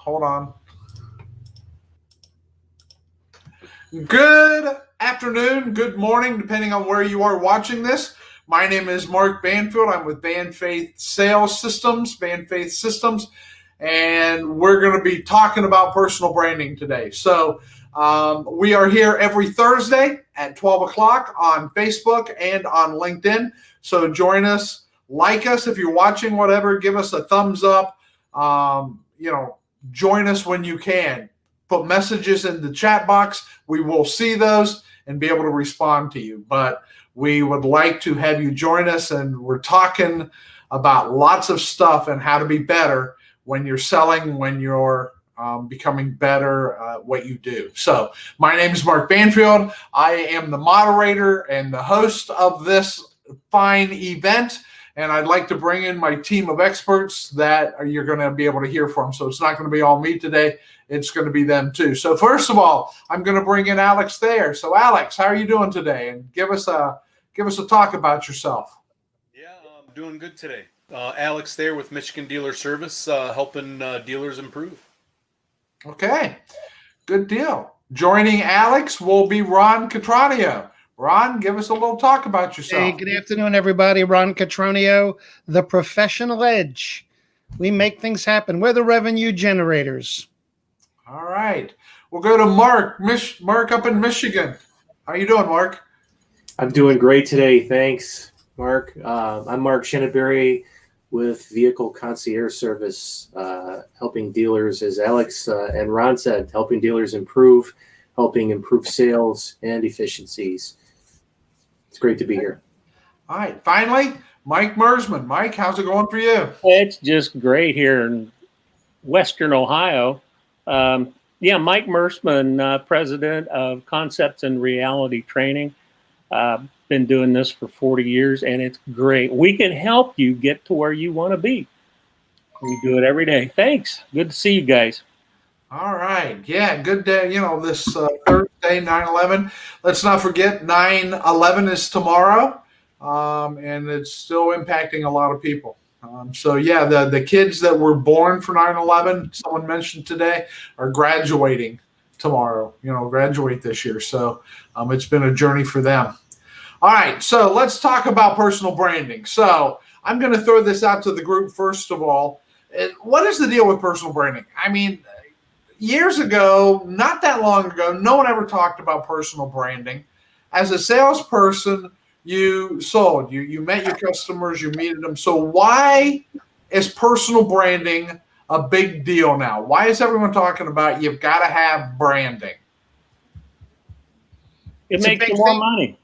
Hold on. Good afternoon, good morning, depending on where you are watching this. My name is Mark Banfield. I'm with Band Faith Sales Systems, Band Faith Systems, and we're going to be talking about personal branding today. So we are here every Thursday at 12 o'clock on Facebook and on LinkedIn. So join us, like us if you're watching, whatever, give us a thumbs up. Join us when you can. Put messages in the chat box. We will see those and be able to respond to you. But we would like to have you join us, and we're talking about lots of stuff and how to be better when you're selling, when you're becoming better at what you do. So my name is Mark Banfield. I am the moderator and the host of this fine event. And I'd like to bring in my team of experts that you're going to be able to hear from. So it's not going to be all me today. It's going to be them too. So first of all, I'm going to bring in Alex Thayer. So Alex, how are you doing today? And give us a talk about yourself. Yeah, I'm doing good today. Alex Thayer with Michigan Dealer Service, helping dealers improve. Okay, good deal. Joining Alex will be Ron Catronio. Ron, give us a little talk about yourself. Hey, good afternoon, everybody. Ron Catronio, the Professional Edge. We make things happen. We're the revenue generators. All right. We'll go to Mark. Mark up in Michigan. How you doing, Mark? I'm doing great today. Thanks, Mark. I'm Mark Shenneberry with Vehicle Concierge Service, helping dealers, as Alex and Ron said, helping dealers helping improve sales and efficiencies. It's great to be here. All right. Finally, Mike Mersman. Mike, how's it going for you? It's just great here in Western Ohio. Mike Mersman, president of Concepts and Reality Training. Been doing this for 40 years, and it's great. We can help you get to where you want to be. We do it every day. Thanks. Good to see you guys. All right. Yeah, good day. This Thursday, 9/11. Let's not forget 9/11 is tomorrow, and it's still impacting a lot of people. The kids that were born for 9/11, someone mentioned today, are graduating tomorrow, graduate this year. So it's been a journey for them. All right. So let's talk about personal branding. So I'm going to throw this out to the group first of all. What is the deal with personal branding? I mean, years ago, not that long ago, no one ever talked about personal branding. As a salesperson, you sold. You met your customers, you meted them. So why is personal branding a big deal now? Why is everyone talking about you've got to have branding? It makes you more money.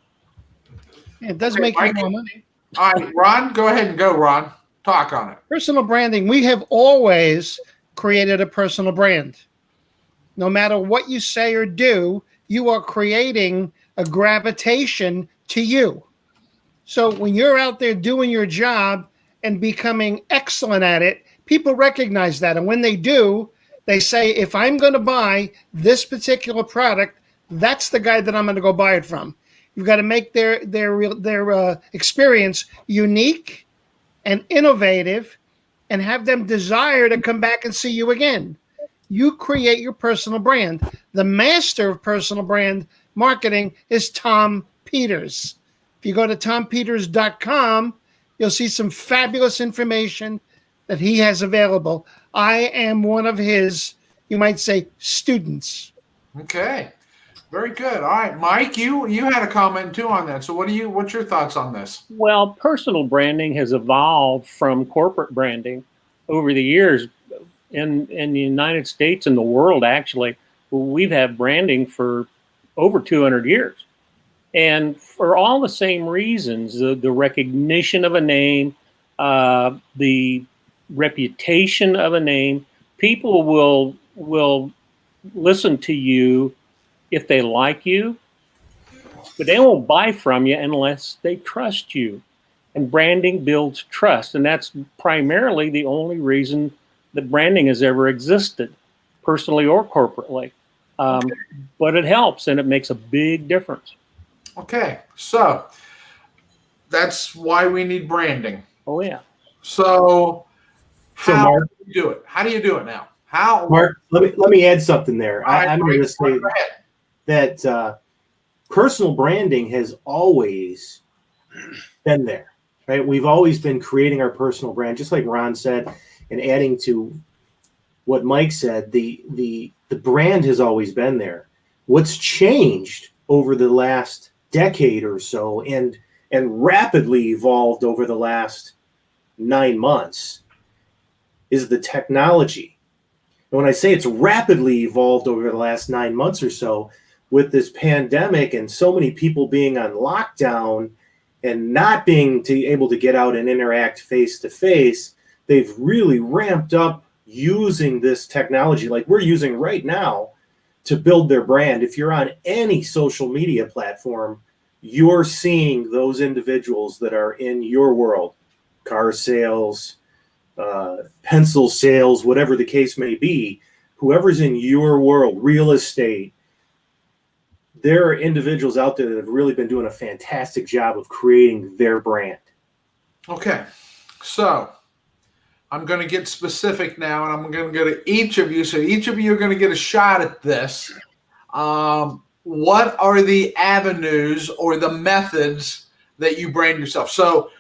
It does make you more money. All right, Ron, go ahead and go, Ron. Talk on it. Personal branding. We have always created a personal brand. No matter what you say or do, you are creating a gravitation to you. So when you're out there doing your job and becoming excellent at it, people recognize that. And when they do, they say, if I'm going to buy this particular product, that's the guy that I'm going to go buy it from. You've got to make their experience unique and innovative and have them desire to come back and see you again. You create your personal brand. The master of personal brand marketing is Tom Peters. If you go to tompeters.com, you'll see some fabulous information that he has available. I am one of his, you might say, students. Okay. Very good. All right, Mike, you had a comment too on that. So what's your thoughts on this? Well, personal branding has evolved from corporate branding over the years. In the United States and the world, actually, we've had branding for over 200 years. And for all the same reasons, the recognition of a name, the reputation of a name, people will listen to you if they like you, but they won't buy from you unless they trust you. And branding builds trust. And that's primarily the only reason that branding has ever existed, personally or corporately. But it helps, and it makes a big difference. Okay, so that's why we need branding. Oh, yeah. So how Mark, do you do it? How do you do it now? How? Mark, let me add something there. All right, I'm going to say go ahead. that personal branding has always been there, right? We've always been creating our personal brand, just like Ron said, and adding to what Mike said. The brand has always been there. What's changed over the last decade or so, and rapidly evolved over the last 9 months, is the technology. And when I say it's rapidly evolved over the last 9 months or so, with this pandemic and so many people being on lockdown and not being able to get out and interact face to face, they've really ramped up using this technology like we're using right now to build their brand. If you're on any social media platform, you're seeing those individuals that are in your world, car sales, pencil sales, whatever the case may be, whoever's in your world, real estate, there are individuals out there that have really been doing a fantastic job of creating their brand. Okay, so I'm going to get specific now, and I'm going to go to each of you. So each of you are going to get a shot at this. What are the avenues or the methods that you brand yourself? So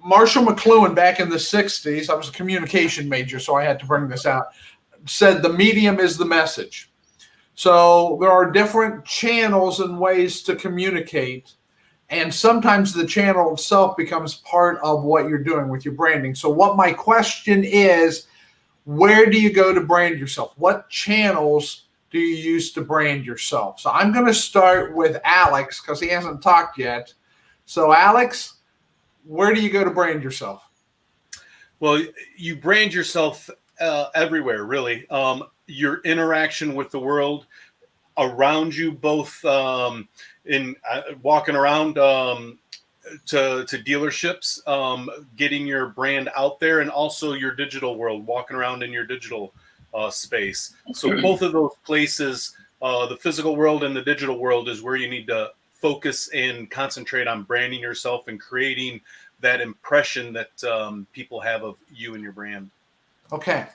Marshall McLuhan, back in the 60s, I was a communication major, so I had to bring this out, said the medium is the message. So there are different channels and ways to communicate, and sometimes the channel itself becomes part of what you're doing with your branding. So what my question is, where do you go to brand yourself? What channels do you use to brand yourself? So I'm going to start with Alex because he hasn't talked yet. So Alex, where do you go to brand yourself? Well, you brand yourself everywhere, really. Your interaction with the world around you, both in walking around to dealerships, getting your brand out there, and also your digital world, walking around in your digital space. So both of those places, the physical world and the digital world, is where you need to focus and concentrate on branding yourself and creating that impression that people have of you and your brand. Okay.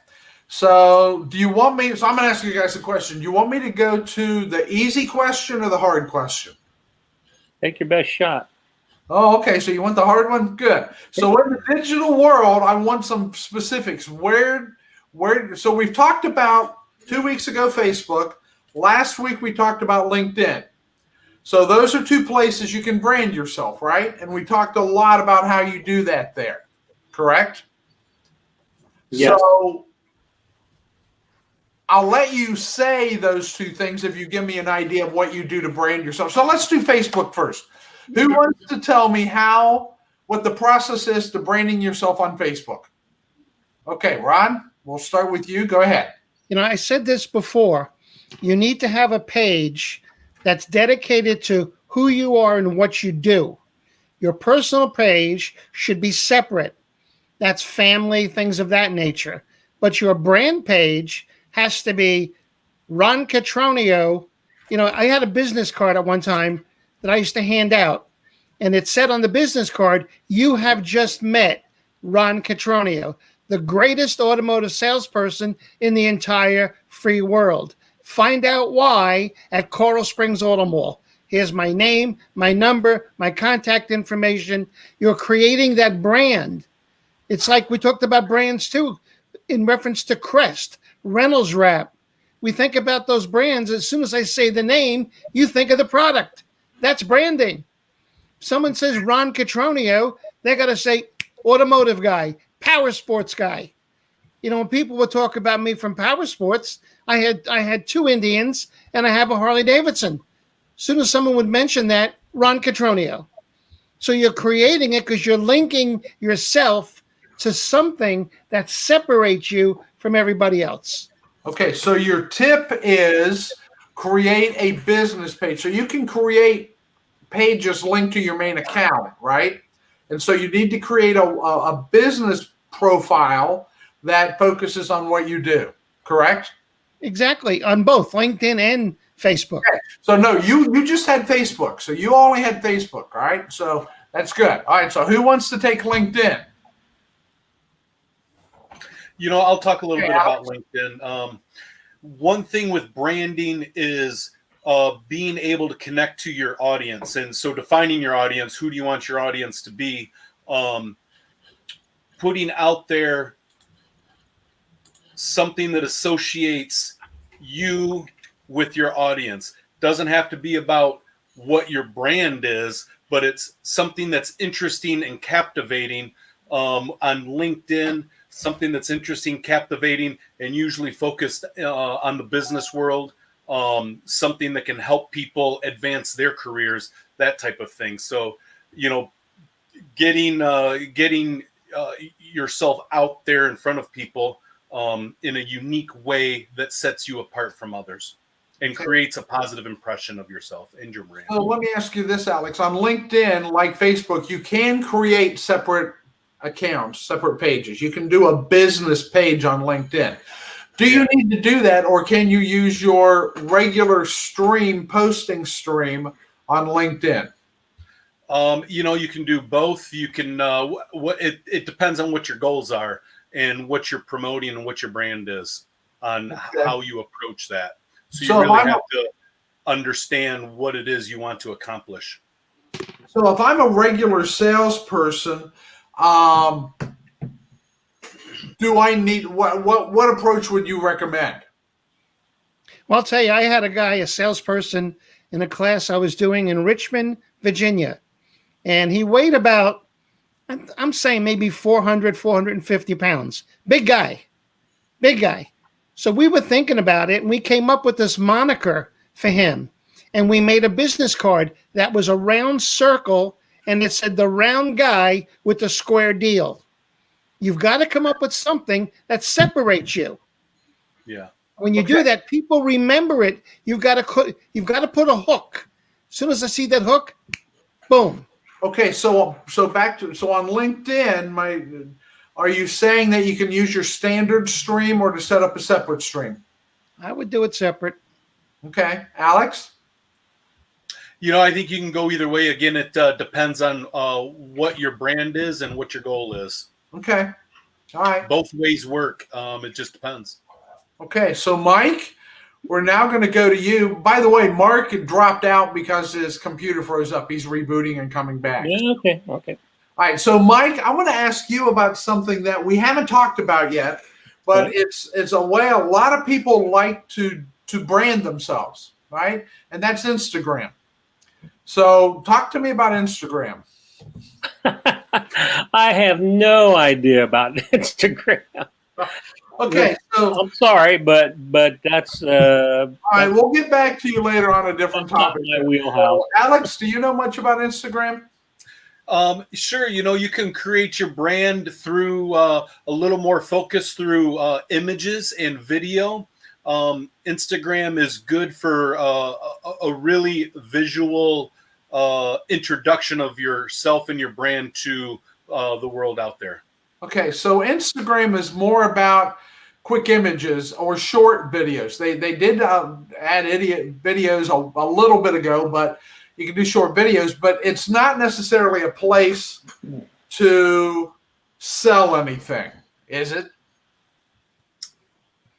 So do you want me, so I'm going to ask you guys a question. Do you want me to go to the easy question or the hard question? Take your best shot. Oh, okay. So you want the hard one? Good. So in the digital world, I want some specifics. So we've talked about 2 weeks ago, Facebook. Last week, we talked about LinkedIn. So those are two places you can brand yourself, right? And we talked a lot about how you do that there, correct? Yes. So I'll let you say those two things if you give me an idea of what you do to brand yourself. So let's do Facebook first. Who wants to tell me what the process is to branding yourself on Facebook? Okay, Ron, we'll start with you. Go ahead. You know, I said this before. You need to have a page that's dedicated to who you are and what you do. Your personal page should be separate. That's family, things of that nature. But your brand page has to be Ron Catronio. You know, I had a business card at one time that I used to hand out. And it said on the business card, you have just met Ron Catronio, the greatest automotive salesperson in the entire free world. Find out why at Coral Springs Auto Mall. Here's my name, my number, my contact information. You're creating that brand. It's like we talked about brands too, in reference to Crest, Reynolds Wrap. We think about those brands. As soon as I say the name, you think of the product. That's branding. Someone says Ron Catronio, they got to say automotive guy, power sports guy. You know, when people would talk about me from power sports, I had two Indians and I have a Harley Davidson. As soon as someone would mention that, Ron Catronio. So you're creating it because you're linking yourself to something that separates you from everybody else. Okay, so your tip is create a business page. So you can create pages linked to your main account, right? And so you need to create a business profile that focuses on what you do, correct? Exactly, on both LinkedIn and Facebook. Okay. So no, you just had Facebook. So you only had Facebook, all right? So that's good. All right, so who wants to take LinkedIn? I'll talk a little Okay, bit about LinkedIn. One thing with branding is being able to connect to your audience. And so defining your audience, who do you want your audience to be? Putting out there something that associates you with your audience. Doesn't have to be about what your brand is, but it's something that's interesting and captivating on LinkedIn, something that's interesting, captivating, and usually focused on the business world, something that can help people advance their careers, that type of thing. So, getting yourself out there in front of people in a unique way that sets you apart from others and creates a positive impression of yourself and your brand. So let me ask you this, Alex. On LinkedIn, like Facebook, you can create separate accounts, separate pages. You can do a business page on LinkedIn. Do you need to do that, or can you use your regular posting stream on LinkedIn? You can do both. You can it depends on what your goals are and what you're promoting and what your brand is on how you approach that. So you really have to understand what it is you want to accomplish. So if I'm a regular salesperson, do I need what approach would you recommend? Well, I'll tell you, I had a salesperson in a class I was doing in Richmond, Virginia, and he weighed about, I'm saying maybe 400, 450 pounds. Big guy. So we were thinking about it, and we came up with this moniker for him. And we made a business card that was a round circle, and it said the round guy with the square deal. You've got to come up with something that separates you. Yeah. When you do that, people remember it. You've got to put a hook. As soon as I see that hook, boom. Okay, so on LinkedIn, are you saying that you can use your standard stream or to set up a separate stream? I would do it separate. Okay, Alex? I think you can go either way. Again, it depends on what your brand is and what your goal is. Okay, all right. Both ways work. It just depends. Okay, so Mike, we're now going to go to you. By the way, Mark dropped out because his computer froze up. He's rebooting and coming back. Yeah, okay. All right, so Mike, I want to ask you about something that we haven't talked about yet, but it's a way a lot of people like to brand themselves, right? And that's Instagram. So talk to me about Instagram. I have no idea about Instagram. Okay, so I'm sorry, but that's all right. We'll get back to you later on a different topic. My wheelhouse. So, Alex, do you know much about Instagram? Sure. You can create your brand through a little more focus through images and video. Instagram is good for a really visual introduction of yourself and your brand to the world out there. Okay, so Instagram is more about quick images or short videos. They did add videos a little bit ago, but you can do short videos, but it's not necessarily a place to sell anything, is it?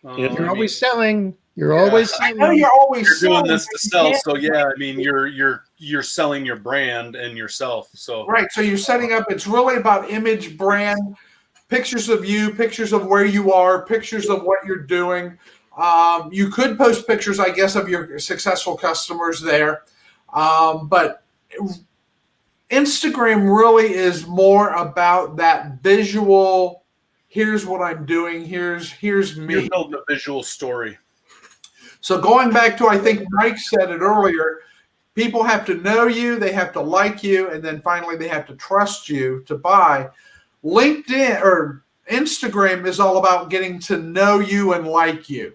You're always selling. You're always selling. I know you're always You're selling. doing this to sell, so yeah. I mean, you're selling your brand and yourself. So right. So you're setting up. It's really about image, brand, pictures of you, pictures of where you are, pictures of what you're doing. You could post pictures, I guess, of your successful customers there, but Instagram really is more about that visual. Here's what I'm doing. Here's me. You're building a visual story. So going back to, I think Mike said it earlier, people have to know you, they have to like you, and then finally they have to trust you to buy. LinkedIn or Instagram is all about getting to know you and like you.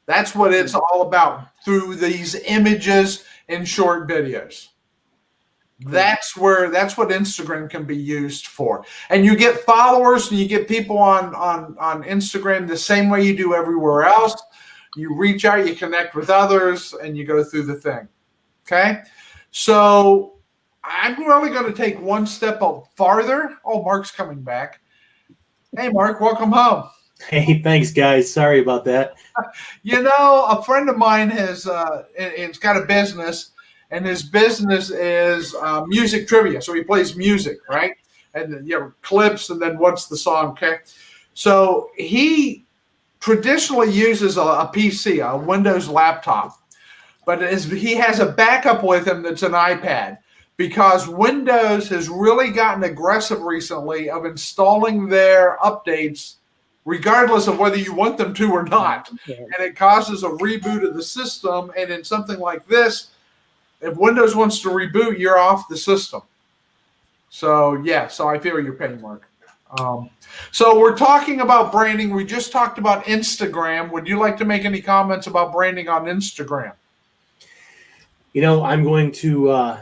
That's what it's all about through these images and short videos. That's what Instagram can be used for. And you get followers and you get people on Instagram the same way you do everywhere else. You reach out, you connect with others, and you go through the thing. Okay? So I'm really going to take one step up farther. Oh, Mark's coming back. Hey, Mark, welcome home. Hey, thanks, guys. Sorry about that. You know, a friend of mine has it's got a business, and his business is music trivia. So he plays music, right? And then, clips, and then what's the song? Okay, so he traditionally uses a PC, a Windows laptop, but he has a backup with him that's an iPad because Windows has really gotten aggressive recently of installing their updates regardless of whether you want them to or not. And it causes a reboot of the system. And in something like this, if Windows wants to reboot, you're off the system. So, yeah, so I feel your pain, Mark. So we're talking about branding. We just talked about Instagram. Would you like to make any comments about branding on Instagram? I'm going to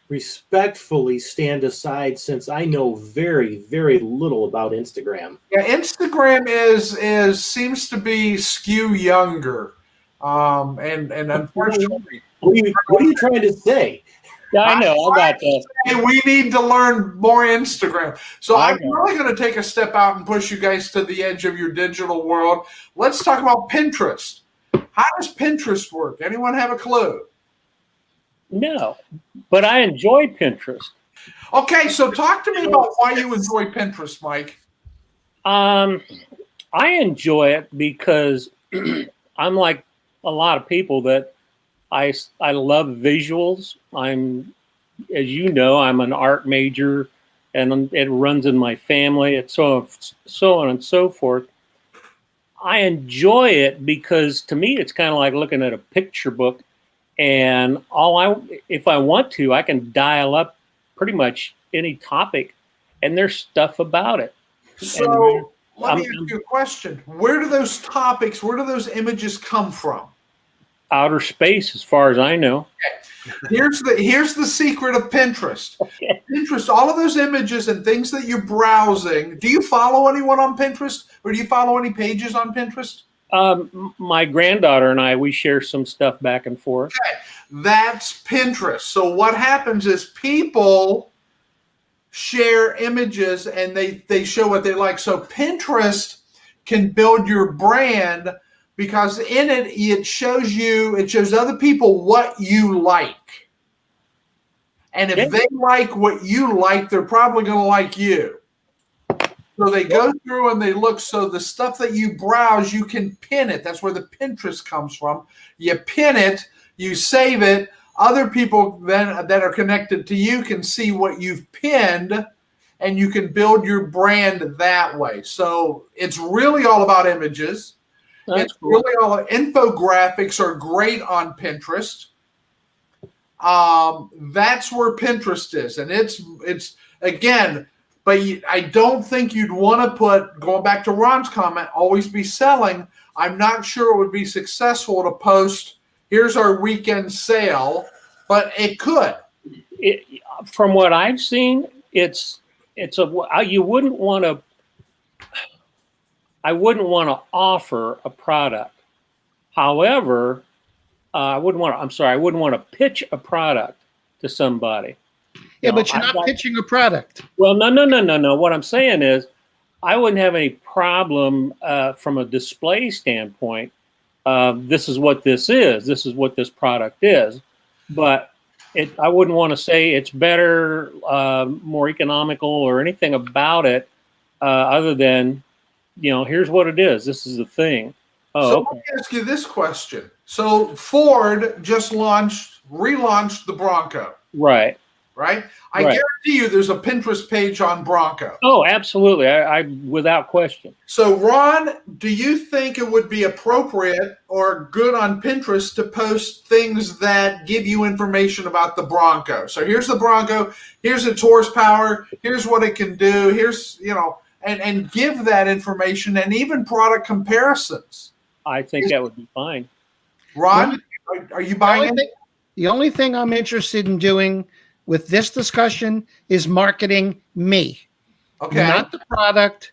respectfully stand aside since I know very, very little about Instagram. Yeah, Instagram is seems to be skew younger, and unfortunately, What are you trying to say? Yeah, I know. I got that. hey, we need to learn more Instagram. So I'm really going to take a step out and push you guys to the edge of your digital world. Let's talk about Pinterest. How does Pinterest work? Anyone have a clue? No, but I enjoy Pinterest. Okay, so talk to me about why you enjoy Pinterest, Mike. I enjoy it because I'm like a lot of people that I love visuals. As you know, I'm an art major, and it runs in my family. It's so on and so forth. I enjoy it because to me, it's kind of like looking at a picture book. And if I want to, I can dial up pretty much any topic, and there's stuff about it. So let me ask you a question. Where do those topics, where do those images come from? Outer space, as far as I know. Okay. Here's the secret of Pinterest. Okay. Pinterest, all of those images and things that you're browsing. Do you follow anyone on Pinterest, or do you follow any pages on Pinterest? My granddaughter and we share some stuff back and forth. Okay, that's Pinterest. So what happens is people share images and they show what they like. So Pinterest can build your brand because in it shows other people what you like. And if they like what you like, they're probably going to like you. So they go through and they look. So the stuff that you browse, you can pin it. That's where the Pinterest comes from. You pin it, you save it. Other people then that are connected to you can see what you've pinned, and you can build your brand that way. So it's really all about images. It's really all infographics are great on Pinterest. That's where Pinterest is, and it's again. But I don't think you'd want to put, going back to Ron's comment, always be selling. I'm not sure it would be successful to post, here's our weekend sale, but it could. From what I've seen, I wouldn't want to offer a product. However, I wouldn't want to pitch a product to somebody. Yeah, but you're not pitching a product. Well, no. What I'm saying is I wouldn't have any problem from a display standpoint. This is what this is. This is what this product is. But I wouldn't want to say it's better, more economical or anything about it other than, here's what it is. This is the thing. So let me ask you this question. So Ford just relaunched the Bronco. Right. I guarantee you there's a Pinterest page on Bronco. Oh, absolutely. I without question. So, Ron, do you think it would be appropriate or good on Pinterest to post things that give you information about the Bronco? So here's the Bronco, here's its horsepower, here's what it can do, here's, and give that information and even product comparisons. I think that would be fine. Ron, are you buying it? The only thing I'm interested in doing with this discussion is marketing me. Okay. Not the product,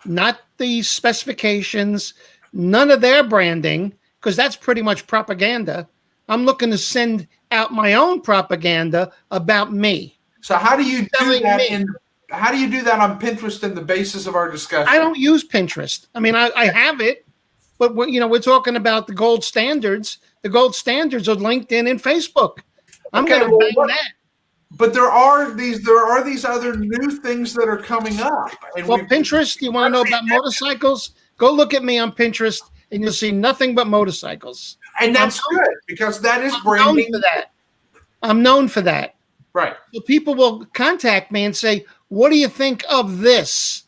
not the specifications, none of their branding, because that's pretty much propaganda. I'm looking to send out my own propaganda about me. So how do you do that how do you do that on Pinterest in the basis of our discussion? I don't use Pinterest. I mean, I have it, but we're talking about the gold standards. The gold standards are LinkedIn and Facebook. I'm Okay, going to well, bang that. But there are these other new things that are coming up. And Well, Pinterest, you want to know about motorcycles? Go look at me on Pinterest, and you'll see nothing but motorcycles. and that's good because that is branding. I'm known for that. Right. So people will contact me and say, "What do you think of this?"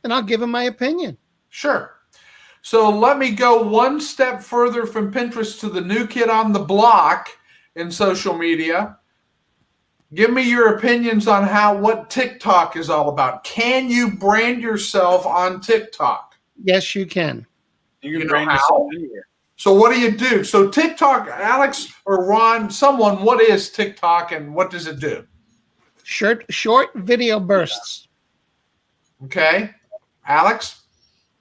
And I'll give them my opinion. Sure. So let me go one step further from Pinterest to the new kid on the block in social media. Give me your opinions on what TikTok is all about. Can you brand yourself on TikTok? Yes, you can. You can brand yourself anywhere. So what do you do? So TikTok, Alex or Ron, someone, what is TikTok and what does it do? Short video bursts. Okay. Alex?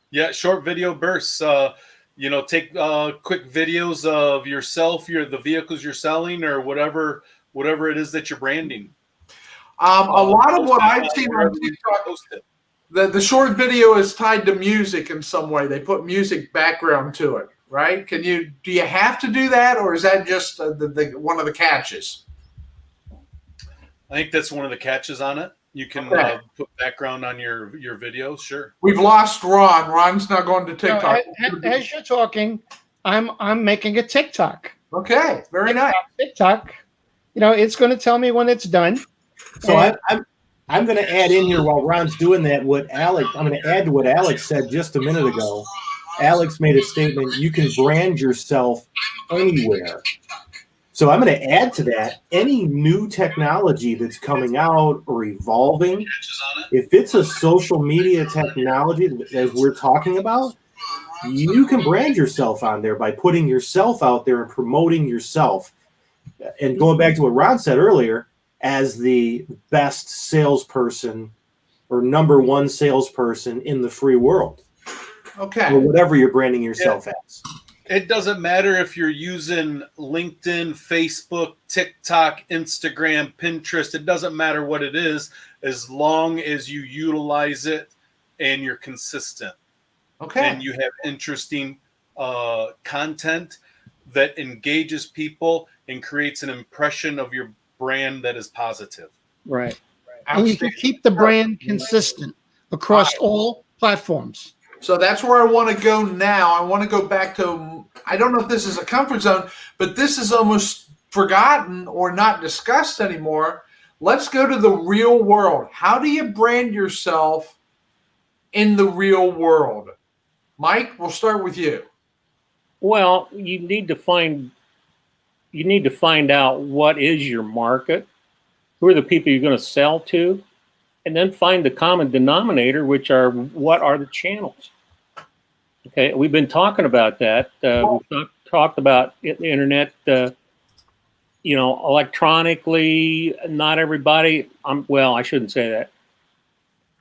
Yeah, short video bursts. Take quick videos of yourself, the vehicles you're selling, or whatever it is that you're branding. A lot of what I've seen on TikTok, the short video is tied to music in some way. They put music background to it, right? Do you have to do that, or is that just one of the catches? I think that's one of the catches on it. You can put background on your videos, sure. We've lost Ron. Ron's now going to TikTok. As you're talking, I'm making a TikTok. Okay, very nice. TikTok. It's going to tell me when it's done. So I'm going to add in here while Ron's doing that. I'm going to add to what Alex said just a minute ago. Alex made a statement. You can brand yourself anywhere. So I'm going to add to that any new technology that's coming out or evolving. If it's a social media technology, as we're talking about, you can brand yourself on there by putting yourself out there and promoting yourself. And going back to what Ron said earlier, as the best salesperson or number one salesperson in the free world. Okay. Or whatever you're branding yourself as. It doesn't matter if you're using LinkedIn, Facebook, TikTok, Instagram, Pinterest. It doesn't matter what it is, as long as you utilize it and you're consistent. Okay. And you have interesting content that engages people and creates an impression of your brand that is positive. Right. And you can keep the brand consistent across all platforms. So that's where I want to go now. I want to go back to, I don't know if this is a comfort zone, but this is almost forgotten or not discussed anymore. Let's go to the real world. How do you brand yourself in the real world? Mike, we'll start with you. Well, you need to find out what is your market, who are the people you're going to sell to, and then find the common denominator, which are what are the channels. Okay, we've been talking about that. We've talked about the internet, electronically. Not everybody. I shouldn't say that.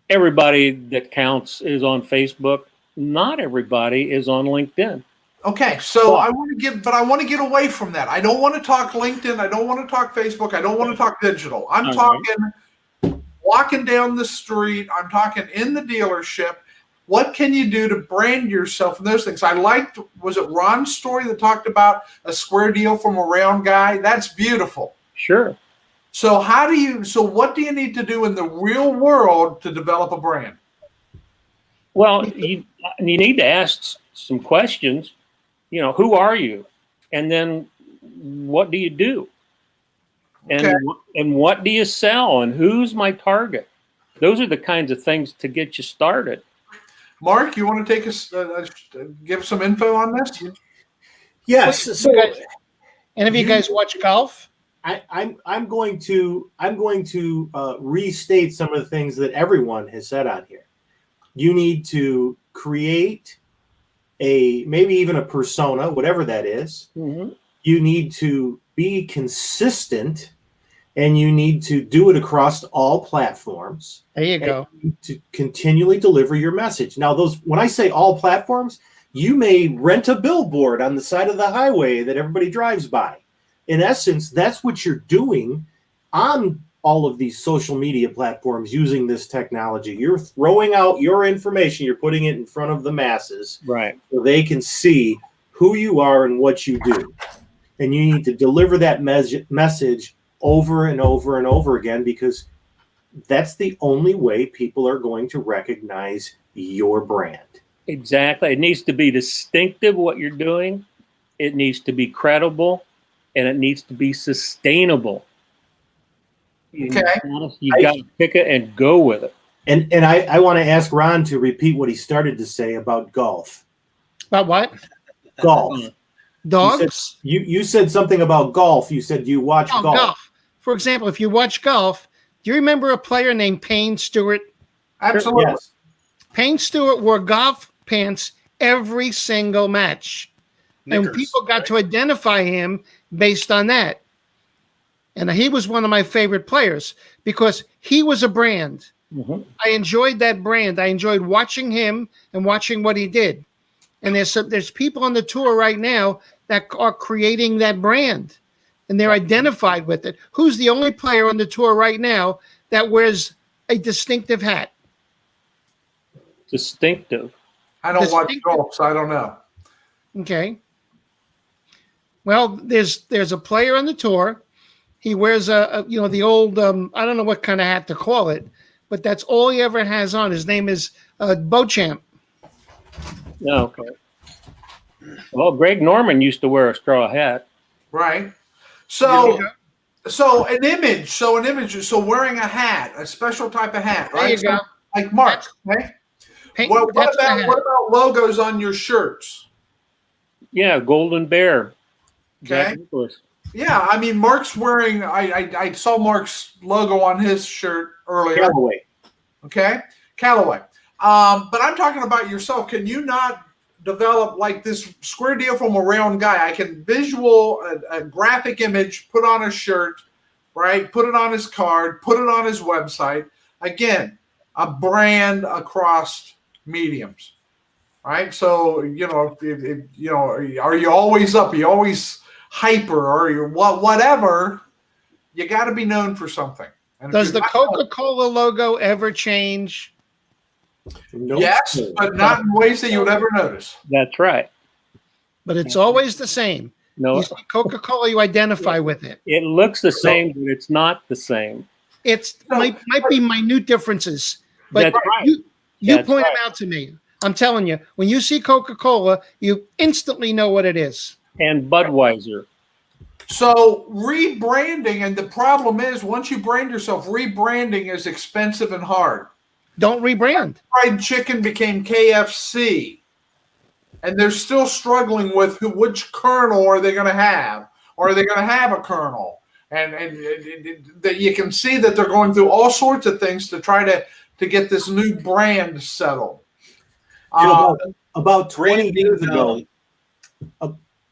Everybody that counts is on Facebook. Not everybody is on LinkedIn. Okay, so I want to get away from that. I don't want to talk LinkedIn. I don't want to talk Facebook. I don't want to talk digital. I'm talking walking down the street. I'm talking in the dealership. What can you do to brand yourself and those things? I liked, was it Ron's story that talked about a square deal from a round guy? That's beautiful. Sure. So what do you need to do in the real world to develop a brand? Well, you need to ask some questions. Who are you? And then what do you do? And what do you sell? And who's my target? Those are the kinds of things to get you started. Mark, you want to take us, give some info on this? Yes. So, any of you guys watch golf? I'm going to restate some of the things that everyone has said on here. You need to create maybe even a persona, whatever that is. Mm-hmm. You need to be consistent, and you need to do it across all platforms. There you go. You need to continually deliver your message. Now, when I say all platforms, you may rent a billboard on the side of the highway that everybody drives by. In essence, that's what you're doing on all of these social media platforms using this technology. You're throwing out your information, you're putting it in front of the masses, Right. so they can see who you are and what you do. And you need to deliver that message over and over and over again, because that's the only way people are going to recognize your brand. Exactly. It needs to be distinctive, what you're doing. It needs to be credible, and it needs to be sustainable. You got to pick it and go with it. And I want to ask Ron to repeat what he started to say about golf. About what? Golf. Dogs? You said something about golf. You said you watch golf. For example, if you watch golf, do you remember a player named Payne Stewart? Absolutely. Yes. Payne Stewart wore golf pants every single match. Knickers, and people got to identify him based on that. And he was one of my favorite players because he was a brand. Mm-hmm. I enjoyed that brand. I enjoyed watching him and watching what he did. And there's people on the tour right now that are creating that brand, and they're identified with it. Who's the only player on the tour right now that wears a distinctive hat? Distinctive. I don't watch golf, so I don't know. Okay. Well, there's a player on the tour. He wears the old I don't know what kind of hat to call it, but that's all he ever has on. His name is Beauchamp. Okay. Well, Greg Norman used to wear a straw hat. Right. So an image. So wearing a hat, a special type of hat, right? There you go. Like Mark, right? What about logos on your shirts? Yeah, Golden Bear. Okay. Jack Nicklaus. Yeah, I mean, Mark's wearing. I saw Mark's logo on his shirt earlier. Callaway. Okay, Callaway. But I'm talking about yourself. Can you not develop like this square deal from a round guy? I can visual a graphic image, put on a shirt, right? Put it on his card, put it on his website. Again, a brand across mediums, right? So are you always up? Are you always hyper, or you whatever? You got to be known for something. And does the Coca-Cola logo ever change? Nope. Yes, but not in ways that you would ever notice. That's right. But it's always the same. No, you see Coca-Cola, you identify with it. It looks the same, but it's not the same. It's might be minute differences, but That's right. you point them out to me. I'm telling you, when you see Coca-Cola, you instantly know what it is. And Budweiser. So rebranding, and the problem is once you brand yourself, rebranding is expensive and hard. Don't rebrand. Fried chicken became KFC, and they're still struggling with which kernel are they going to have? Or are they going to have a kernel? And that you can see that they're going through all sorts of things to try to get this new brand settled. About 20 years ago,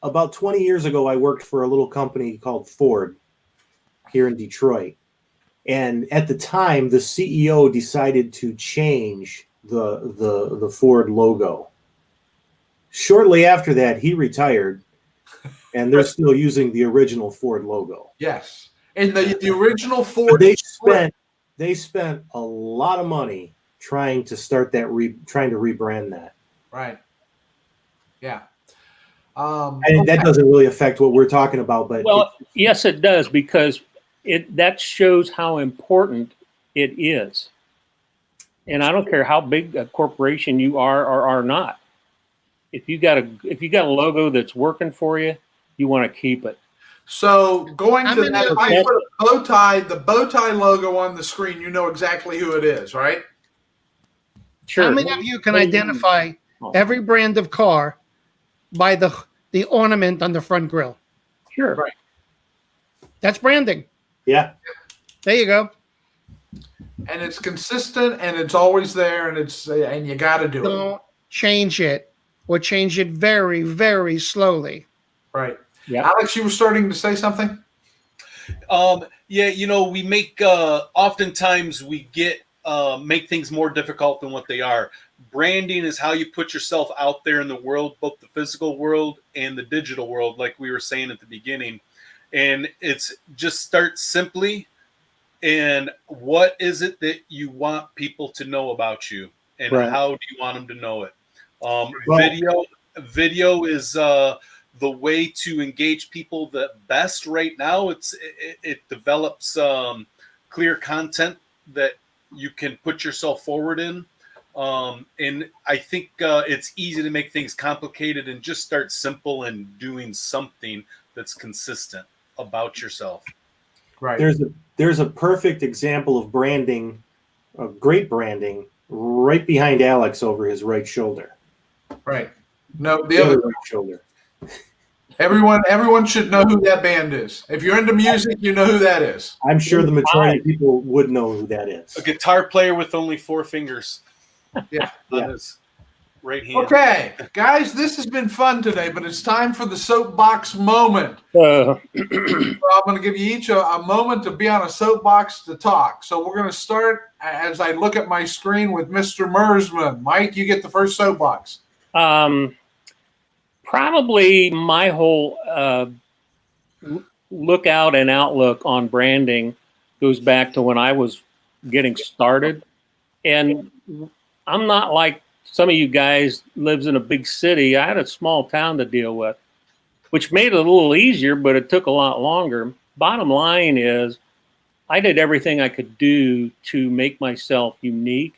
about 20 years ago, I worked for a little company called Ford here in Detroit. And at the time, the CEO decided to change the Ford logo. Shortly after that, he retired, and they're still using the original Ford logo. Yes, and the original Ford. They spent a lot of money trying to rebrand that. Right. Yeah. And that doesn't really affect what we're talking about, but yes, it does, because that shows how important it is. And I don't care how big a corporation you are or are not. If you got a logo that's working for you, you want to keep it. So going to that, if I put the bow tie logo on the screen, you know exactly who it is, right? Sure. How many of you can identify every brand of car by the ornament on the front grille? Sure. Right. That's branding. Yeah. There you go. And it's consistent, and it's always there, and you got to do it. Don't change it, or change it very, very slowly. Right. Yeah. Alex, you were starting to say something? Yeah, we make oftentimes we make things more difficult than what they are. Branding is how you put yourself out there in the world, both the physical world and the digital world, like we were saying at the beginning. And it's just start simply and what is it that you want people to know about you, and Right. how do you want them to know it? Well- Video is the way to engage people the best right now. It develops clear content that you can put yourself forward in. And I think it's easy to make things complicated and just start simple and doing something that's consistent about yourself. Right. There's a perfect example of branding, of great branding, right behind Alex over his right shoulder. Right. No, the The other other right shoulder. everyone should know who that band is. If you're into music, you know who that is. I'm sure the majority of people would know who that is. A guitar player with only 4 fingers Yeah. on Yeah. his right hand. Okay, guys, this has been fun today, but it's time for the soapbox moment. Uh, So I'm going to give you each a moment to be on a soapbox to talk. So we're going to start as I look at my screen with Mr. Mersman. Mike, you get the first soapbox. Probably my whole lookout and outlook on branding goes back to when I was getting started. And I'm not like some of you guys lives in a big city. I had a small town to deal with, which made it a little easier, but it took a lot longer. Bottom line is I did everything I could do to make myself unique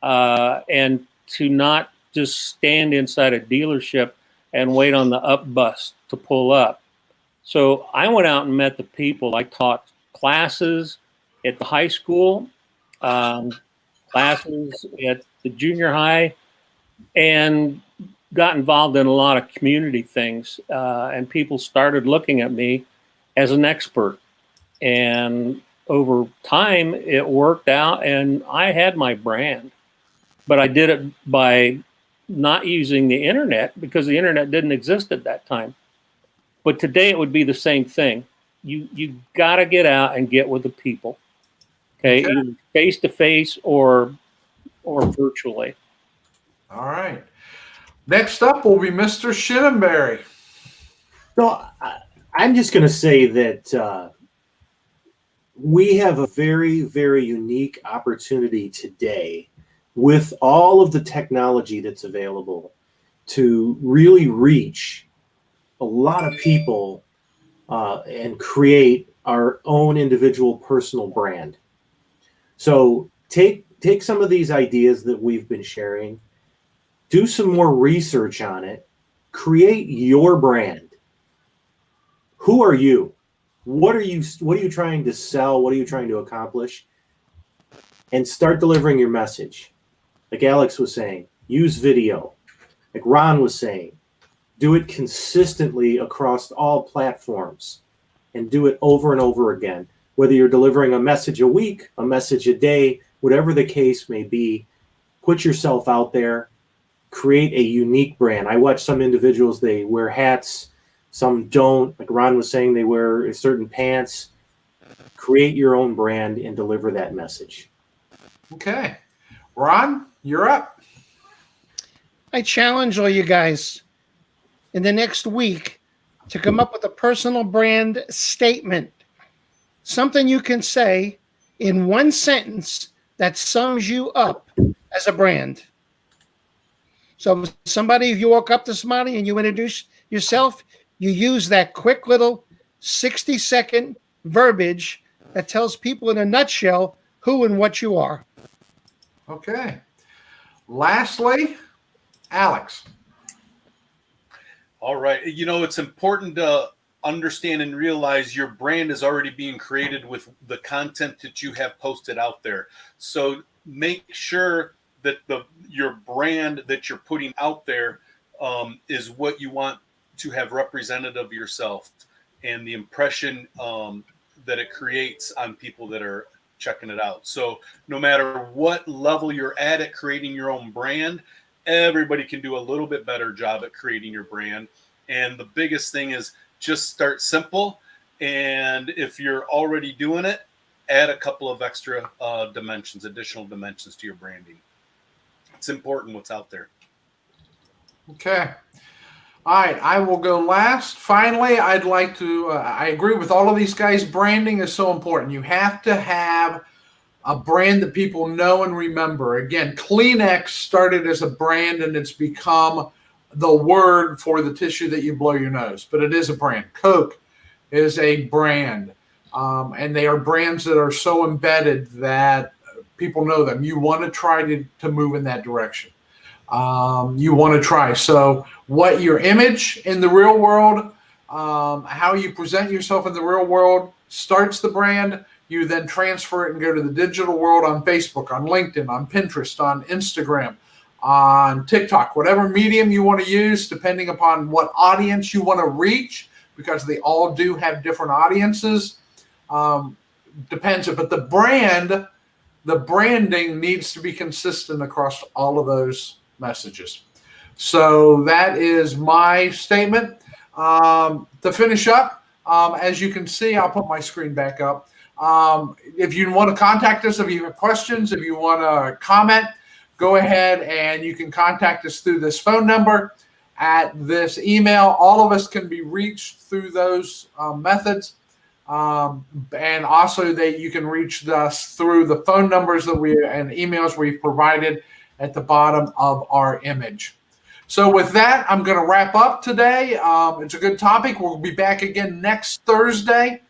and to not just stand inside a dealership and wait on the up bus to pull up. So I went out and met the people. I taught classes at the high school, classes at the junior high, and got involved in a lot of community things. And people started looking at me as an expert. And over time, it worked out, and I had my brand. But I did it by not using the internet because the internet didn't exist at that time. But today it would be the same thing. You got to get out and get with the people. Okay, Okay. either face to face or virtually. All right. Next up will be Mr. Shinenberry. So I'm just going to say that we have a very, very unique opportunity today with all of the technology that's available to really reach a lot of people and create our own individual personal brand. So take some of these ideas that we've been sharing, do some more research on it, create your brand. Who are you? What are you trying to sell? What are you trying to accomplish? And start delivering your message. Like Alex was saying, use video. Like Ron was saying, do it consistently across all platforms and do it over and over again. Whether you're delivering a message a week, a message a day, whatever the case may be, put yourself out there, create a unique brand. I watch some individuals, they wear hats, some don't. Like Ron was saying, they wear certain pants. Create your own brand and deliver that message. Okay. Ron, you're up. I challenge all you guys in the next week to come up with a personal brand statement, something you can say in one sentence that sums you up as a brand. So if you walk up to somebody and you introduce yourself, you use that quick little 60-second verbiage that tells people in a nutshell who and what you are. Okay. Lastly, Alex. All right. You know, it's important to understand and realize your brand is already being created with the content that you have posted out there. So make sure that your brand that you're putting out there is what you want to have representative of yourself and the impression that it creates on people that are checking it out. So no matter what level you're at creating your own brand, everybody can do a little bit better job at creating your brand. And the biggest thing is just start simple. And if you're already doing it, add a couple of extra additional dimensions to your branding. It's important what's out there. Okay. All right, I will go last. Finally, I'd like to, I agree with all of these guys. Branding is so important. You have to have a brand that people know and remember. Again, Kleenex started as a brand and it's become the word for the tissue that you blow your nose, but it is a brand. Coke is a brand, and they are brands that are so embedded that people know them. You want to try to move in that direction. You want to try. So, what your image in the real world, how you present yourself in the real world starts the brand. You then transfer it and go to the digital world on Facebook, on LinkedIn, on Pinterest, on Instagram, on TikTok, whatever medium you want to use, depending upon what audience you want to reach, because they all do have different audiences. Depends, but the branding needs to be consistent across all of those messages. So that is my statement. To finish up, as you can see, I'll put my screen back up. If you want to contact us, if you have questions, if you want to comment, go ahead and you can contact us through this phone number, at this email. All of us can be reached through those methods. And also that you can reach us through the phone numbers that and emails we've provided at the bottom of our image. So with that, I'm going to wrap up today. It's a good topic. We'll be back again next Thursday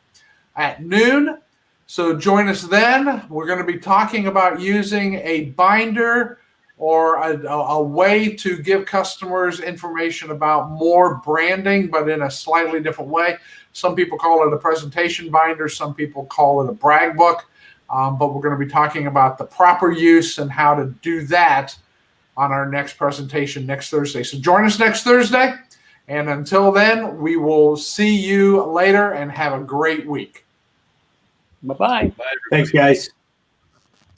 at noon. So join us then. We're going to be talking about using a binder or a way to give customers information about more branding, but in a slightly different way. Some people call it a presentation binder. Some people call it a brag book. But we're going to be talking about the proper use and how to do that on our next presentation next Thursday. So join us next Thursday. And until then, we will see you later and have a great week. Bye-bye. Bye, everybody. Thanks, guys.